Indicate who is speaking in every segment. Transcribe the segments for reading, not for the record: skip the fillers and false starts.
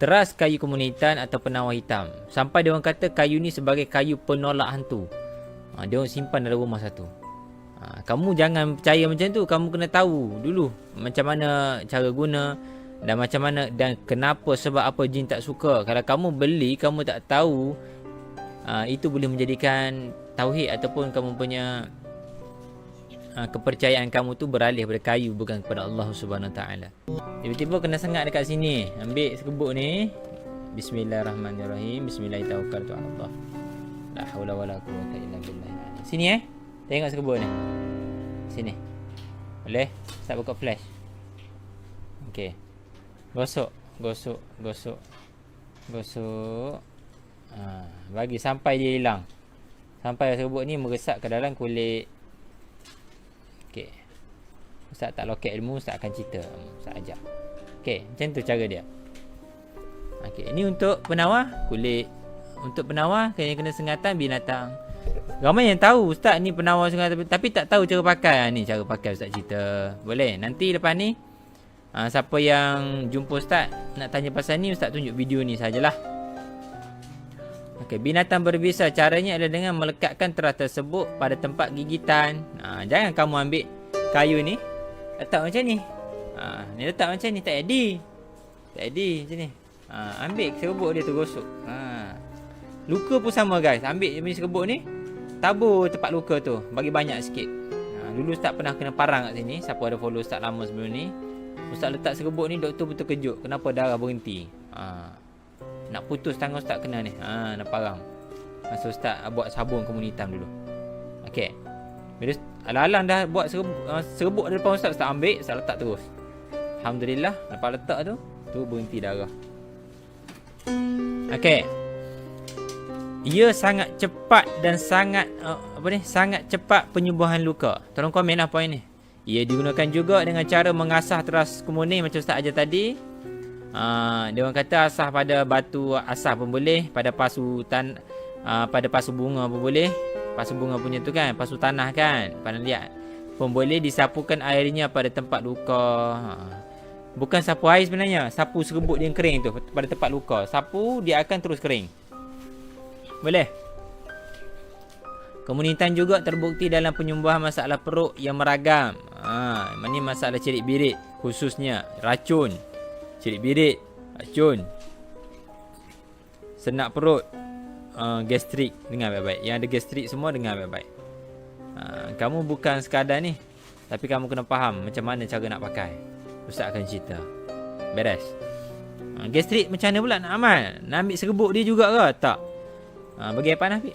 Speaker 1: teras kayu komunitan atau penawar hitam. Sampai dia orang kata kayu ni sebagai kayu penolak hantu. Dia orang simpan dalam rumah satu. Kamu jangan percaya macam tu. Kamu kena tahu dulu macam mana cara guna dan macam mana dan kenapa, sebab apa jin tak suka. Kalau kamu beli, kamu tak tahu, itu boleh menjadikan tauhid ataupun kamu punya kepercayaan kamu tu beralih pada kayu bukan kepada Allah Subhanahu Wa Taala. Tiba-tiba kena sengat dekat sini. Ambil sekebuk ni. Bismillahirrahmanirrahim. Bismillahirrahmanirrahim. La haula wala quwwata illa billah. Sini tengok sekebuk ni. Sini. Boleh? Start buka flash. Okey. Gosok. Bagi sampai dia hilang. Sampai sekebuk ni meresap ke dalam kulit. Okey. Ustaz tak loket ilmu, Ustaz akan cerita. Ustaz ajar. Okey, macam tu cara dia. Okey, ini untuk penawar kulit. Untuk penawar kena sengatan binatang. Ramai yang tahu Ustaz ni penawar sengatan tapi tak tahu cara pakai. Ni cara pakai Ustaz cerita. Boleh? Nanti lepas ni siapa yang jumpa Ustaz nak tanya pasal ni, Ustaz tunjuk video ni sajalah. Okey, binatang berbisa caranya adalah dengan melekatkan teras tersebut pada tempat gigitan. Jangan kamu ambil kayu ni letak macam ni. Ni letak macam ni tak edit. Tak edit macam ni. Ambil serbuk dia tu gosok. Luka pun sama guys. Ambil jenis serbuk ni, tabur tempat luka tu, bagi banyak sikit. Dulu Ustaz pernah kena parang kat sini. Siapa ada follow Ustaz lama sebelum ni, Ustaz letak serbuk ni, doktor betul kejut. Kenapa darah berhenti? Nak putus tangan Ustaz kena ni. Nak parang. Masa Ustaz buat sabun komunitas dulu. Okey. Bila alang-alang dah buat serbuk di depan Ustaz ambil, Ustaz letak terus. Alhamdulillah, lepas letak tu berhenti darah. Okey. Ia sangat cepat dan sangat sangat cepat penyembuhan luka. Tolong komen lah poin ni. Ia digunakan juga dengan cara mengasah teras kemuning macam Ustaz ajar tadi. Dia orang kata asah pada batu asah pun boleh, pada pada pasu bunga pun boleh. Pasu bunga punya tu kan, pasu tanah kan, pandang lihat pun boleh. Disapukan airnya pada tempat luka. Bukan sapu air sebenarnya, sapu serbuk dia yang kering tu pada tempat luka. Sapu dia akan terus kering. Boleh. Komunitan juga terbukti dalam penyembuhan masalah perut yang meragam. Ini masalah cerit birit khususnya, racun, cerit birit, racun, senak perut, gastrik. Dengar baik-baik. Yang ada gastrik semua dengar baik-baik. Kamu bukan sekadar ni, tapi kamu kena faham macam mana cara nak pakai. Ustaz akan cerita. Beres. Gastrik macam mana pula nak amal? Nak ambil serbuk dia juga ke? Tak. Bagi air panas ambil.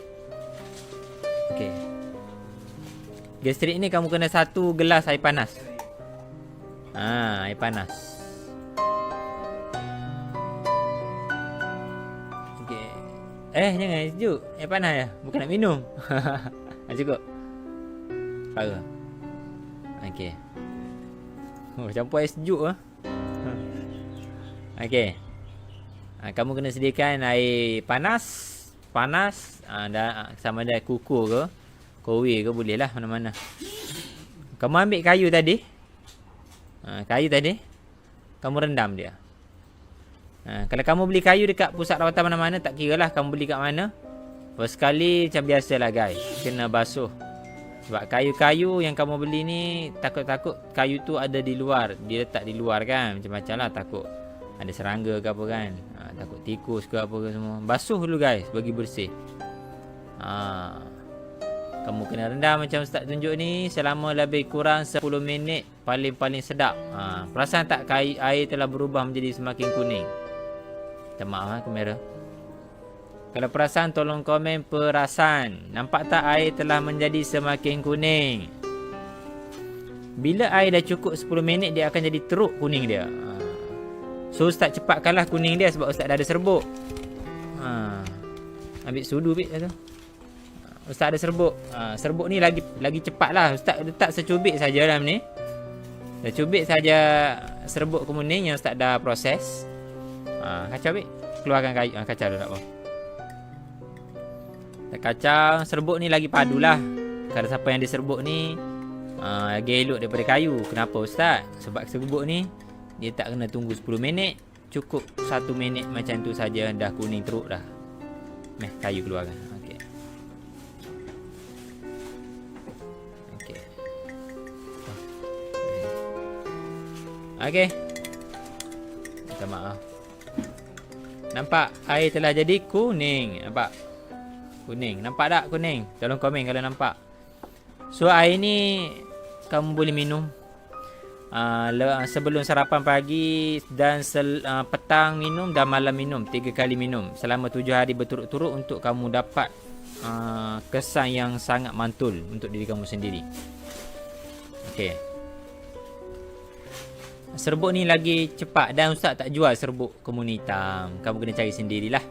Speaker 1: Okey. Gastrik ni kamu kena 1 gelas air panas. Air panas. Okey. Jangan air sejuk. Air panas je. Bukan nak minum. Cukup. Parah. Okey. Campur air sejuk lah. Okey. Kamu kena sediakan air panas. Sama ada kukur ke, kowe ke, boleh lah mana-mana. Kamu ambil kayu tadi. Kamu rendam dia. Kalau kamu beli kayu dekat pusat rawatan mana-mana, tak kira lah kamu beli kat mana. First sekali macam biasalah guys, kena basuh. Sebab kayu-kayu yang kamu beli ni, takut-takut kayu tu ada di luar. Dia letak di luar kan, macam-macam lah. Takut ada serangga ke apa kan, takut tikus ke apa ke semua. Basuh dulu guys, bagi bersih. Kamu kena rendam macam Ustaz tunjuk ni selama lebih kurang 10 minit. Paling-paling sedap. Perasan tak air telah berubah menjadi semakin kuning? Minta maaf kamera. Kalau perasan tolong komen perasan. Nampak tak air telah menjadi semakin kuning? Bila air dah cukup 10 minit, dia akan jadi teruk kuning dia. So Ustaz cepatkanlah kuning dia sebab Ustaz dah ada serbuk. Ambil sudu ambil tu. Ustaz ada serbuk. Serbuk ni lagi cepat lah. Ustaz letak secubit saja dalam ni. Dah cubit saja serbuk kemuning yang Ustaz dah proses. Kacau ambil. Keluarkan kayu. Kacau dulu tak apa. Kacau. Serbuk ni lagi padulah. Kalau siapa yang ada serbuk ni lagi elok daripada kayu. Kenapa Ustaz? Sebab serbuk ni dia tak kena tunggu 10 minit. Cukup 1 minit macam tu saja dah kuning teruk dah. Kayu keluarkan. Okey. Okey. Okey. Minta maaf. Nampak air telah jadi kuning. Nampak? Kuning. Nampak tak kuning? Tolong komen kalau nampak. So air ni kamu boleh minum sebelum sarapan pagi dan petang minum dan malam minum. 3 kali minum selama 7 hari berturut-turut untuk kamu dapat kesan yang sangat mantul untuk diri kamu sendiri. Okey. Serbuk ni lagi cepat dan Ustaz tak jual serbuk kemuning hitam. Kamu kena cari sendirilah.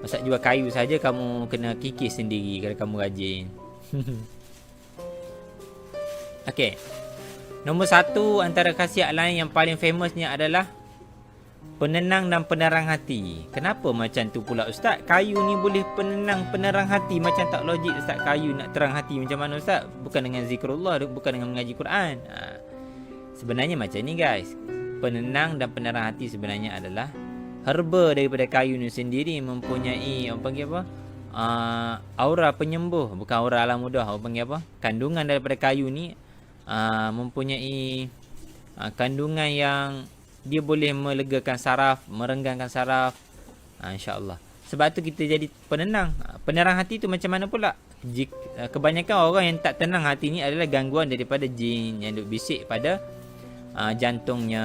Speaker 1: Ustaz jual kayu saja, kamu kena kikis sendiri kalau kamu rajin. Okey. Nombor 1 antara khasiat lain yang paling famousnya adalah penenang dan penerang hati. Kenapa macam tu pula Ustaz? Kayu ni boleh penenang, penerang hati. Macam tak logik Ustaz, kayu nak terang hati macam mana Ustaz? Bukan dengan zikrullah, bukan dengan mengaji Quran. Sebenarnya macam ni guys. Penenang dan penerang hati sebenarnya adalah herba daripada kayu ni sendiri mempunyai orang panggil apa? Aura penyembuh. Bukan aura alam mudah. Orang panggil apa? Kandungan daripada kayu ni mempunyai kandungan yang dia boleh melegakan saraf, merenggangkan saraf, insya-Allah. Sebab tu kita jadi penenang. Penerang hati tu macam mana pula? Kebanyakan orang yang tak tenang hati ni adalah gangguan daripada jin yang duk bisik pada jantungnya.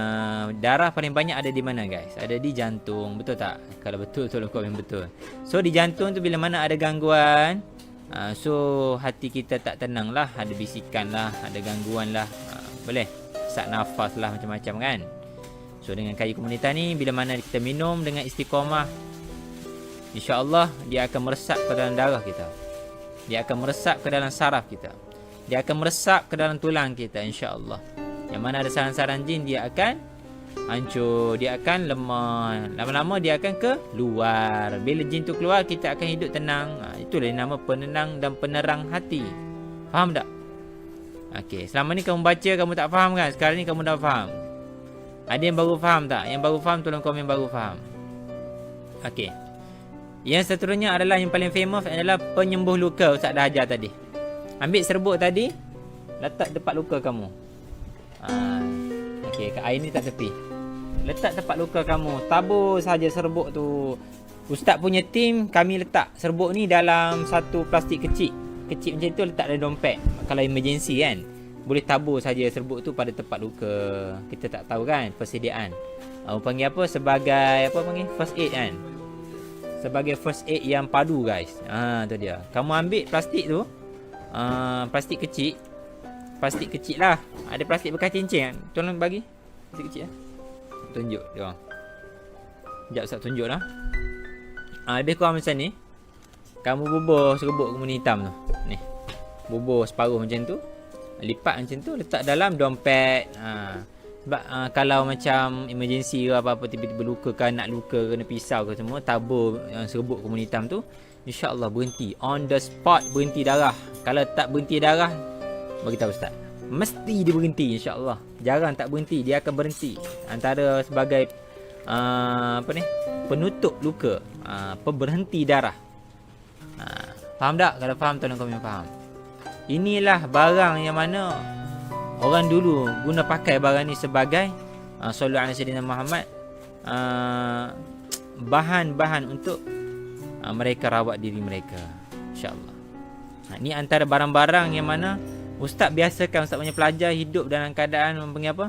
Speaker 1: Darah paling banyak ada di mana guys? Ada di jantung. Betul tak? Kalau betul tolong komen betul. So di jantung tu bila mana ada gangguan, so hati kita tak tenang lah. Ada bisikan lah, ada gangguan lah, boleh sesak nafas lah, macam-macam kan. So dengan kayu komunitas ni, bila mana kita minum dengan istiqamah, insya-Allah dia akan meresap ke dalam darah kita. Dia akan meresap ke dalam saraf kita. Dia akan meresap ke dalam tulang kita, insya-Allah. Yang mana ada saran-saran jin, dia akan hancur, dia akan lemah. Lama-lama dia akan keluar. Bila jin tu keluar, kita akan hidup tenang. Itulah yang nama penenang dan penerang hati. Faham tak? Okey, selama ni kamu baca kamu tak faham kan? Sekarang ni kamu dah faham. Ada yang baru faham tak? Yang baru faham tolong komen baru faham. Okey. Yang seterusnya adalah yang paling famous adalah penyembuh luka. Ustaz dah ajar tadi. Ambil serbuk tadi, letak dekat luka kamu. Okey, air ni tak tepi. Letak tempat luka kamu. Tabur saja serbuk tu. Ustaz punya tim, kami letak serbuk ni dalam satu plastik kecil. Kecil macam tu, letak dalam dompet. Kalau emergency kan, boleh tabur saja serbuk tu pada tempat luka. Kita tak tahu kan persediaan. Panggil apa? Sebagai apa panggil? First aid kan. Sebagai first aid yang padu guys. Tu dia. Kamu ambil plastik tu. Plastik kecil. Plastik kecil lah. Ada plastik bekas cincin kan? Tolong bagi. Plastik kecil lah. Tunjuk dia orang. Sekejap Ustaz tunjuk lah. Lebih kurang macam ni. Kamu bubur serbuk kemuning hitam tu. Ni. Bubur separuh macam tu. Lipat macam tu. Letak dalam dompet. Sebab kalau macam emergency ke apa-apa, tiba-tiba luka ke, nak luka, kena pisau ke semua, tabur serbuk kemuning hitam tu, InsyaAllah berhenti. On the spot berhenti darah. Kalau tak berhenti darah, beritahu Ustaz, mesti dia berhenti insya-Allah. Jarang tak berhenti, dia akan berhenti. Antara sebagai penutup luka, pemberhenti darah. Faham tak? Kalau faham tolong komen faham. Inilah barang yang mana orang dulu guna pakai barang ni sebagai sallallahu alaihi wasallam Muhammad, bahan-bahan untuk mereka rawat diri mereka, insya-Allah. Ni antara barang-barang yang mana Ustaz biasakan Ustaz punya pelajar hidup dalam keadaan panggil apa?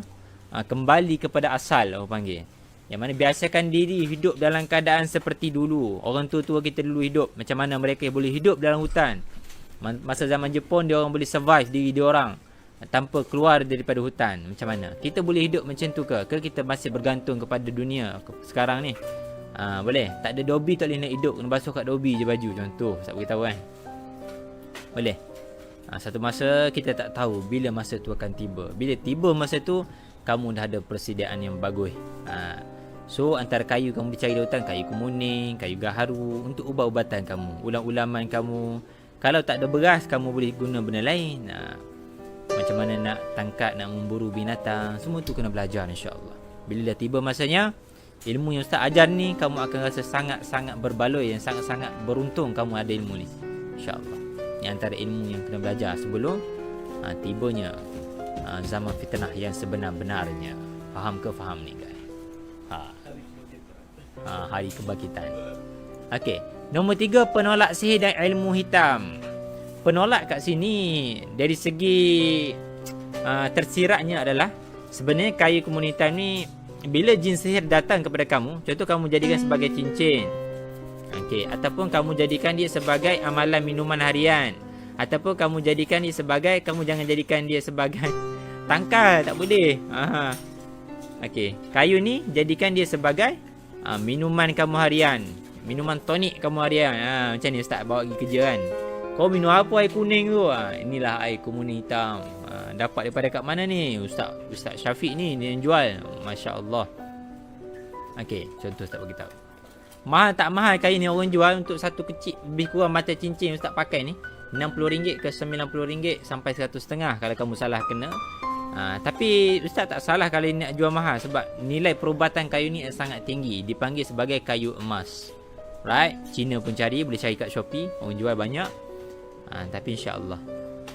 Speaker 1: Kembali kepada asal orang panggil. Yang mana biasakan diri hidup dalam keadaan seperti dulu. Orang tua-tua kita dulu hidup macam mana mereka boleh hidup dalam hutan. Masa zaman Jepun dia orang boleh survive diri dia orang tanpa keluar daripada hutan. Macam mana? Kita boleh hidup macam tu ke? Ke kita masih bergantung kepada dunia sekarang ni? Boleh. Tak ada dobi tak boleh nak hidup. Kena basuh kat dobi je baju. Contoh saya beritahu kan. Boleh. Satu masa kita tak tahu bila masa tu akan tiba. Bila tiba masa tu, kamu dah ada persediaan yang bagus. So antara kayu kamu dicari di hutan, kayu kemuning, kayu gaharu untuk ubat-ubatan kamu, ulam-ulaman kamu. Kalau tak ada beras, kamu boleh guna benda lain. Macam mana nak tangkap, nak memburu binatang, semua tu kena belajar insya-Allah. Bila dah tiba masanya, Ilmu yang Ustaz ajar ni, kamu akan rasa sangat-sangat berbaloi, yang sangat-sangat beruntung kamu ada ilmu ni. InsyaAllah. Ini antara ilmu yang kena belajar sebelum tibanya zaman fitnah yang sebenar-benarnya. Faham ke faham ni guys? Hari kebangkitan. Okey. Nombor 3, penolak sihir dan ilmu hitam. Penolak kat sini dari segi tersiratnya adalah sebenarnya kayu komunitas ni, bila jin sihir datang kepada kamu, contoh kamu jadikan sebagai cincin, okey, ataupun kamu jadikan dia sebagai amalan minuman harian, ataupun kamu jadikan dia sebagai, kamu jangan jadikan dia sebagai tangkal, tak boleh. Okey, kayu ni jadikan dia sebagai minuman kamu harian, minuman tonik kamu harian. Macam ni Ustaz bawa pergi kerja kan. Kau minum apa air kuning tu? Inilah air kuning hitam. Dapat daripada kat mana ni? Ustaz Syafiq ni dia yang jual. Masya Allah. Okey, contoh Ustaz bagi tahu. Mahal tak mahal kain ni orang jual untuk satu kecil, lebih kurang mata cincin Ustaz pakai ni, RM60 ke RM90 sampai RM100.5 kalau kamu salah kena. Tapi Ustaz tak salah kalau nak jual mahal sebab nilai perubatan kayu ni sangat tinggi. Dipanggil sebagai kayu emas. Right? Cina pun cari, boleh cari kat Shopee. Orang jual banyak. Tapi insya-Allah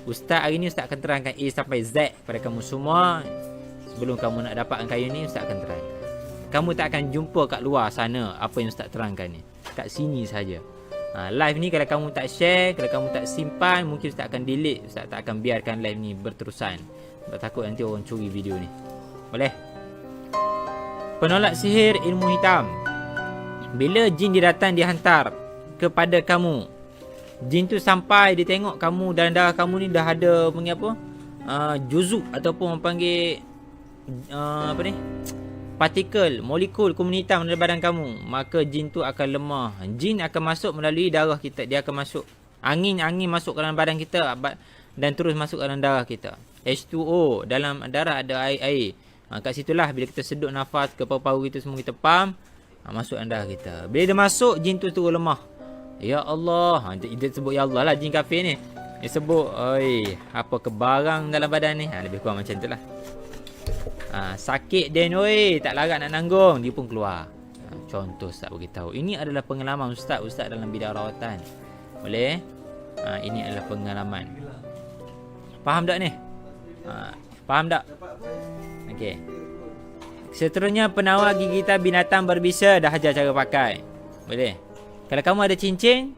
Speaker 1: Ustaz hari ni Ustaz akan terangkan A sampai Z pada kamu semua. Sebelum kamu nak dapatkan kayu ni, Ustaz akan terangkan. Kamu tak akan jumpa kat luar sana apa yang Ustaz terangkan ni. Kat sini saja. Live ni kalau kamu tak share, kalau kamu tak simpan, mungkin Ustaz akan delete. Ustaz tak akan biarkan live ni berterusan sebab takut nanti orang curi video ni. Boleh? Penolak sihir ilmu hitam. Bila jin dia datang, dia hantar kepada kamu, jin tu sampai dia tengok kamu dalam darah kamu ni dah ada panggil apa? Juzuk ataupun orang panggil apa ni? Partikel, molekul kuning hitam dalam badan kamu, maka jin tu akan lemah. Jin akan masuk melalui darah kita. Dia akan masuk angin masuk ke dalam badan kita dan terus masuk ke dalam darah kita. H2O, dalam darah ada air. Kat situlah bila kita sedut nafas ke paru-paru kita semua kita pam, masuk dalam darah kita. Bila dia masuk, jin tu terus lemah. Ya Allah, dia sebut ya Allah lah jin kafir ni. Dia sebut, oi, apa ke barang dalam badan ni? Lebih kurang macam tu lah. Sakit dia oi, tak larat nak nanggung, dia pun keluar. Contoh Ustaz beritahu. Ini adalah pengalaman Ustaz dalam bidang rawatan. Boleh? Ini adalah pengalaman. Faham tak ni? Faham tak? Okey. Seterusnya penawar gigitan binatang berbisa, dah ajar cara pakai. Boleh? Kalau kamu ada cincin,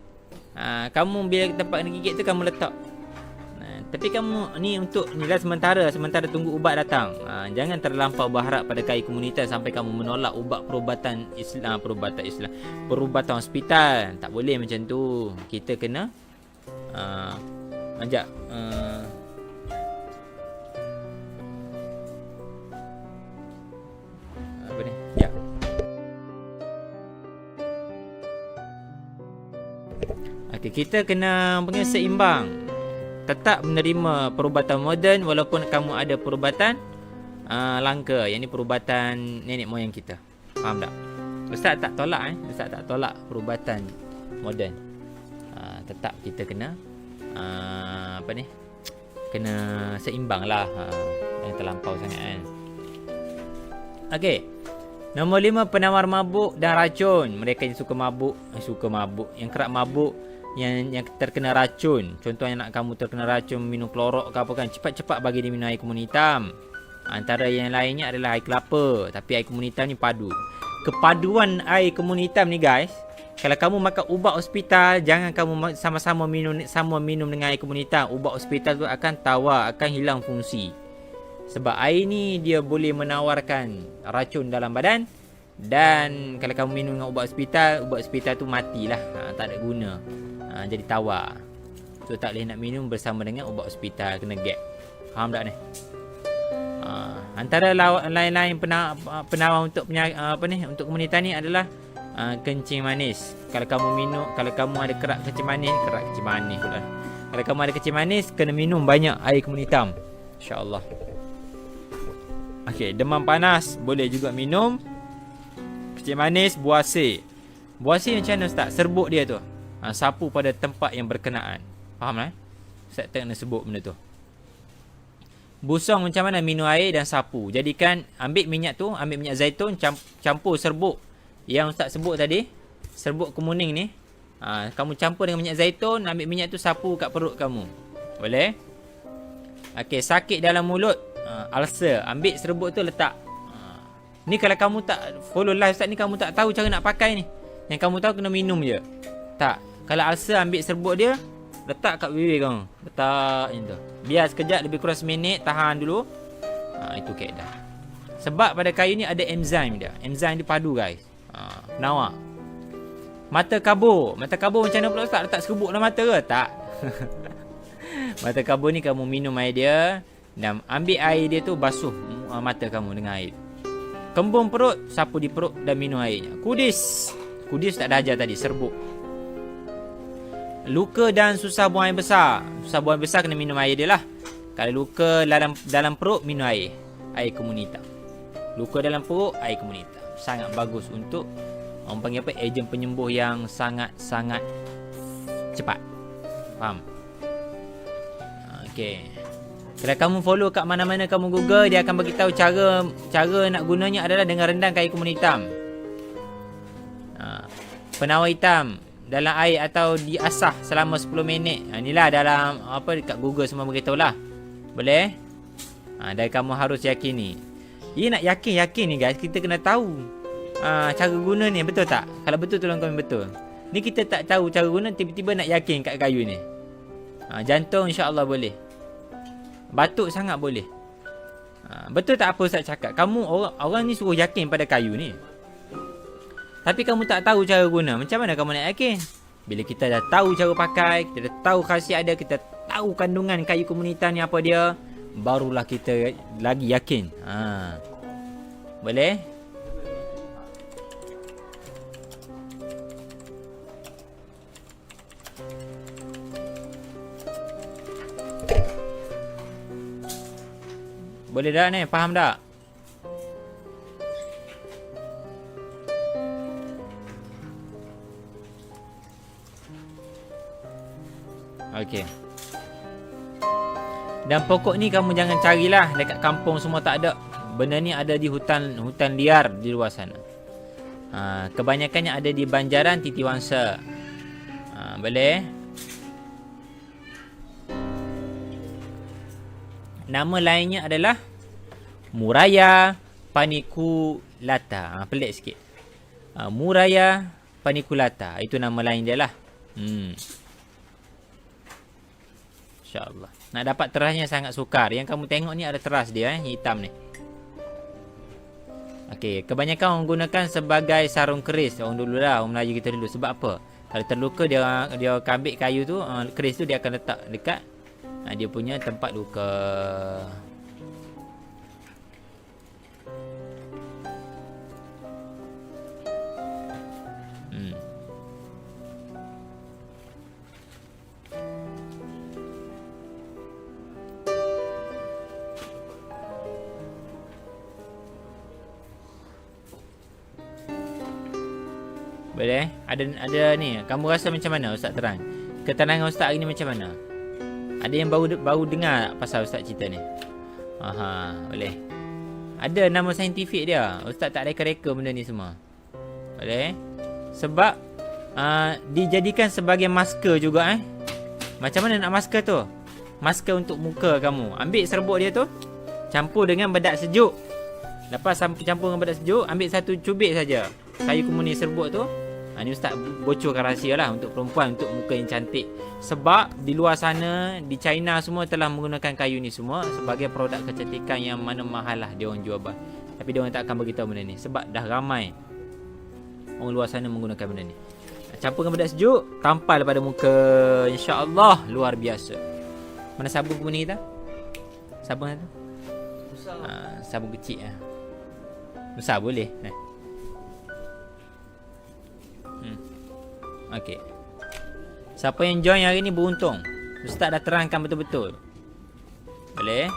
Speaker 1: kamu bila tempat kena gigit tu kamu letak. Tapi kamu ni untuk nilai sementara tunggu ubat datang. Jangan terlampau berharap pada kayu komunitas sampai kamu menolak ubat perubatan hospital. Tak boleh macam tu. Kita kena ajak apa ni? Ya. Okey, kita kena punya seimbang. Tetap menerima perubatan moden walaupun kamu ada perubatan langka. Yang ni perubatan nenek moyang kita. Faham tak? Ustaz tak tolak Ustaz tak tolak perubatan moden. Tetap kita kena apa ni? Kena seimbang lah. Jangan terlampau sangat kan. Okey. Nombor 5, penawar mabuk dan racun. Mereka yang suka mabuk, yang kerap mabuk, yang terkena racun. Contohnya nak kamu terkena racun minum klorok ke apa kan, cepat-cepat bagi dia minum air kumun hitam. Antara yang lainnya adalah air kelapa, tapi air kumun hitam ni padu. Kepaduan air kumun hitam ni guys, kalau kamu makan ubat hospital, jangan kamu sama minum dengan air kumun hitam. Ubat hospital tu akan tawar, akan hilang fungsi. Sebab air ni dia boleh menawarkan racun dalam badan. Dan kalau kamu minum dengan ubat hospital tu matilah, tak ada guna. Jadi tawar. So tak boleh nak minum bersama dengan ubat hospital, kena gap. Faham tak ni? Antara lain-lain penawar untuk untuk komunitas ni adalah kencing manis. Kalau kamu ada kerak kencing manis pula. Kalau kamu ada kencing manis, kena minum banyak air kumun hitam. InsyaAllah. Okey, demam panas boleh juga minum kencing manis, buasi. Buasi macam mana Ustaz? Serbuk dia tu. Sapu pada tempat yang berkenaan. Faham lah? Ustaz tak kena sebut benda tu. Busung macam mana? Minum air dan sapu. Jadikan ambil minyak tu, ambil minyak zaitun, campur serbuk yang Ustaz sebut tadi. Serbuk kemuning ni. Kamu campur dengan minyak zaitun, ambil minyak tu sapu kat perut kamu. Boleh? Okey, sakit dalam mulut, ulcer, ambil serbuk tu letak. Ni kalau kamu tak follow live Ustaz ni, kamu tak tahu cara nak pakai ni. Yang kamu tahu kena minum je. Tak. Kalau ulcer, ambil serbuk dia, letak kat bibir kamu. Letak macam tu. Biar sekejap, lebih kurang seminit, tahan dulu. Itu kaedah. Sebab pada kayu ni ada enzim dia. Enzim dia padu guys. Penawar. Mata kabur. Mata kabur macam mana pula Ustaz? Letak serbuk dalam mata ke? Tak. Mata kabur ni kamu minum air dia. Dan ambil air dia tu, basuh mata kamu dengan air. Kembung perut, sapu di perut dan minum airnya. Kudis. Kudis tak ada ajar tadi, serbuk. Luka dan susah buang air besar. Susah buang air besar kena minum air dia lah. Kalau luka dalam perut, minum air. Air komunita. Luka dalam perut, air komunita. Sangat bagus untuk, orang panggil apa, ejen penyembuh yang sangat-sangat cepat. Faham? Okey. Kalau kamu follow kat mana-mana kamu Google, dia akan beritahu cara nak gunanya adalah dengan rendam air kumun hitam. Penawar hitam dalam air atau diasah selama 10 minit. Inilah dalam apa dekat Google semua beritahu lah. Boleh? Dan kamu harus yakin ni. Ia nak yakin ni guys, kita kena tahu cara guna ni, betul tak? Kalau betul tolong komen betul. Ni kita tak tahu cara guna, tiba-tiba nak yakin kat kayu ni. Jantung insya-Allah boleh. Batuk sangat boleh. Betul tak apa Ustaz cakap? Kamu orang ni suruh yakin pada kayu ni. Tapi kamu tak tahu cara guna. Macam mana kamu nak yakin? Bila kita dah tahu cara pakai, kita dah tahu khasiat dia, kita tahu kandungan kayu komunita ni apa dia, barulah kita lagi yakin. Boleh? Boleh dah ni? Faham tak? Okey. Dan pokok ni kamu jangan carilah dekat kampung, semua tak ada. Benda ni ada di hutan liar di luar sana. Kebanyakannya ada di Banjaran Titiwangsa. Boleh? Nama lainnya adalah Muraya paniculata. Pelik sikit. Muraya paniculata. Itu nama lain dia lah. InsyaAllah. Nak dapat terasnya sangat sukar. Yang kamu tengok ni ada teras dia hitam ni. Okey, kebanyakan orang gunakan sebagai sarung keris. Orang dulu lah, orang Melayu kita dulu. Sebab apa? Kalau terluka dia ambil kayu tu, keris tu dia akan letak dekat dia punya tempat luka. Boleh? Ada ni. Kamu rasa macam mana Ustaz terang? Ketenangan Ustaz hari ni macam mana? Ada yang baru dengar pasal Ustaz cerita ni? Boleh. Ada nama saintifik dia. Ustaz tak reka-reka benda ni semua. Boleh? Sebab dijadikan sebagai masker juga Macam mana nak masker tu? Masker untuk muka kamu. Ambil serbuk dia tu, campur dengan bedak sejuk. Lepas campur dengan bedak sejuk, ambil satu cubit saja kayu kemuning serbuk tu. Ni Ustaz bocorkan rahsia lah untuk perempuan, untuk muka yang cantik. Sebab di luar sana, di China semua telah menggunakan kayu ni semua sebagai produk kecantikan yang mana mahal lah dia orang jual. Tapi dia orang tak akan beritahu benda ni. Sebab dah ramai orang luar sana menggunakan benda ni. Campur dengan bedak sejuk, tampal pada muka. InsyaAllah luar biasa. Mana sabun kemuning kita? Sabun tu? Sabun kecil lah. Besar boleh. Okey. Siapa yang join hari ni beruntung. Ustaz dah terangkan betul-betul. Boleh?